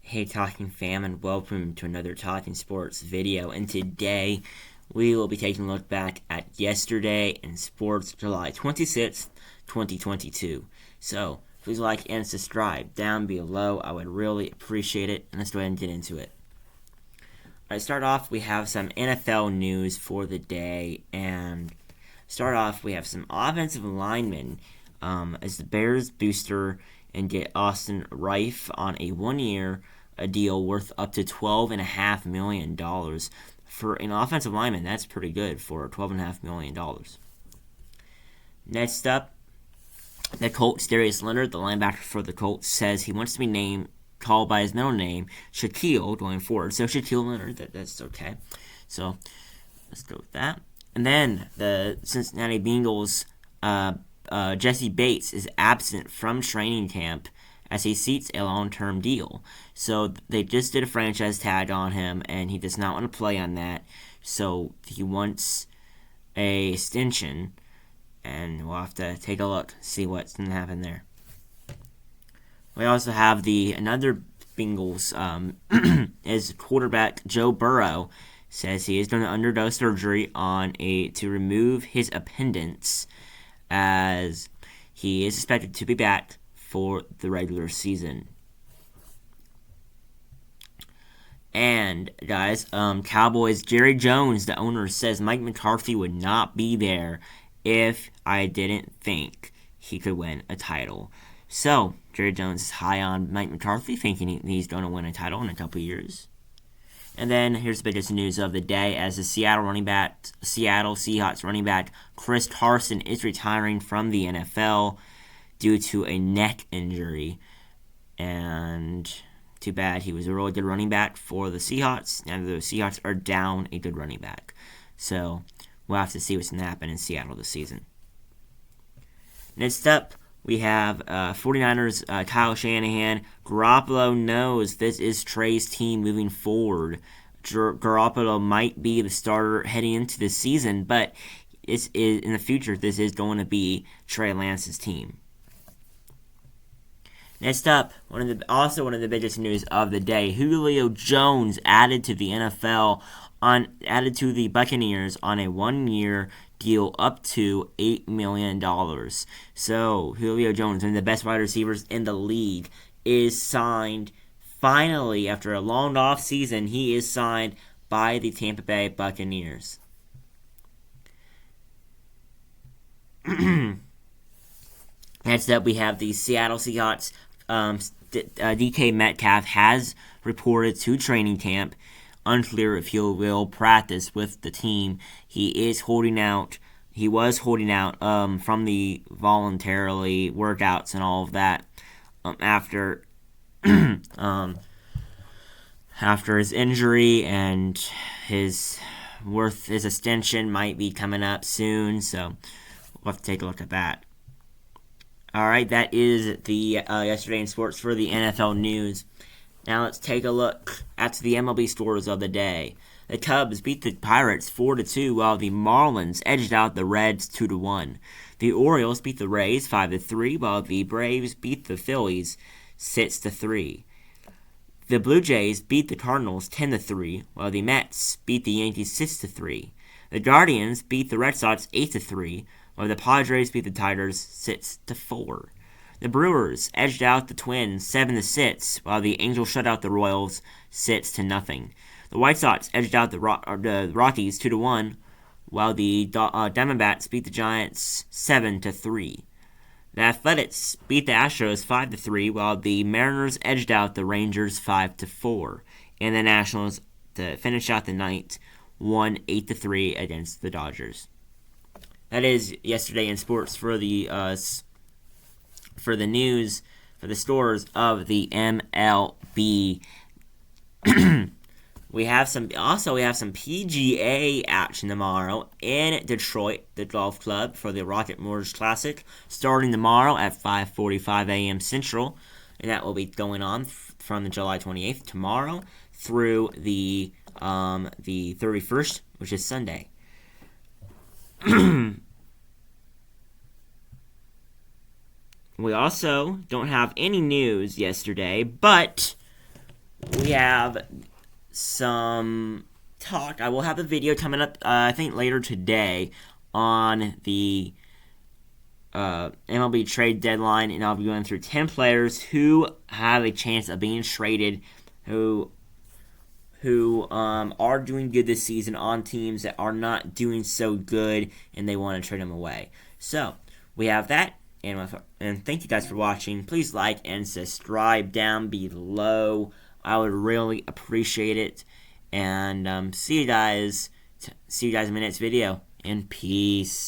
Hey Talking Fam, and welcome to another Talking Sports video. And today we will be taking a look back at yesterday in sports, July 26th, 2022. So please like and subscribe down below. I would really appreciate it. And let's go ahead and get into it. Alright, start off, we have some NFL news for the day. And start off, we have some offensive linemen as the Bears booster and get Austin Rife on a 1-year deal worth up to $12.5 million. For an offensive lineman, that's pretty good for $12.5 million. Next up, the Colts, Darius Leonard, the linebacker for the Colts, says he wants to be called by his middle name, Shaquille, going forward. So Shaquille Leonard, that's okay. So let's go with that. And then the Cincinnati Bengals, Jesse Bates is absent from training camp as he seeks a long-term deal. So they just did a franchise tag on him, and he does not want to play on that. So he wants a extension, and we'll have to take a look, see what's going to happen there. We also have another Bengals is quarterback Joe Burrow says he is going to undergo surgery to remove his appendix, as he is expected to be back for the regular season. And guys, Cowboys, Jerry Jones, the owner, says Mike McCarthy would not be there if I didn't think he could win a title. So Jerry Jones is high on Mike McCarthy, thinking he's going to win a title in a couple years. And then here's the biggest news of the day, as the Seattle Seahawks running back Chris Carson is retiring from the NFL due to a neck injury. And too bad, he was a really good running back for the Seahawks. Now the Seahawks are down a good running back. So we'll have to see what's going to happen in Seattle this season. Next up, we have 49ers, Kyle Shanahan. Garoppolo knows this is Trey's team moving forward. Garoppolo might be the starter heading into the season, but in the future, this is going to be Trey Lance's team. Next up, one of the biggest news of the day: Julio Jones added to the Buccaneers on a 1-year deal up to $8 million. So Julio Jones, one of the best wide receivers in the league, is signed finally after a long off season. He is signed by the Tampa Bay Buccaneers. Next up, we have the Seattle Seahawks. DK Metcalf has reported to training camp. Unclear if he will practice with the team. He was holding out from the voluntarily workouts and all of that after his injury, and his extension might be coming up soon. So we'll have to take a look at that. Alright, that is the yesterday in sports for the NFL news. Now let's take a look at the MLB scores of the day. The Cubs beat the Pirates 4-2, while the Marlins edged out the Reds 2-1. The Orioles beat the Rays 5-3, while the Braves beat the Phillies 6-3. The Blue Jays beat the Cardinals 10-3, while the Mets beat the Yankees 6-3. The Guardians beat the Red Sox 8-3, while the Padres beat the Tigers 6-4. The Brewers edged out the Twins 7-6, while the Angels shut out the Royals 6-0. The White Sox edged out the Rockies 2-1, while the Diamondbacks beat the Giants 7-3. The Athletics beat the Astros 5-3, while the Mariners edged out the Rangers 5-4. And the Nationals, to finish out the night, won 8-3 against the Dodgers. That is yesterday in sports for the news, for the scores of the MLB. We have some PGA action tomorrow in Detroit, the golf club, for the Rocket Mortgage Classic, starting tomorrow at 5:45 a.m. Central, and that will be going on from the July 28th tomorrow through the 31st, which is Sunday. We also don't have any news yesterday, but we have some talk. I will have a video coming up, I think later today, on the MLB trade deadline, and I'll be going through 10 players who have a chance of being traded, who are doing good this season on teams that are not doing so good, and they want to trade them away. So we have that, and thank you guys for watching. Please like and subscribe down below. I would really appreciate it, and see you guys in the next video. And peace.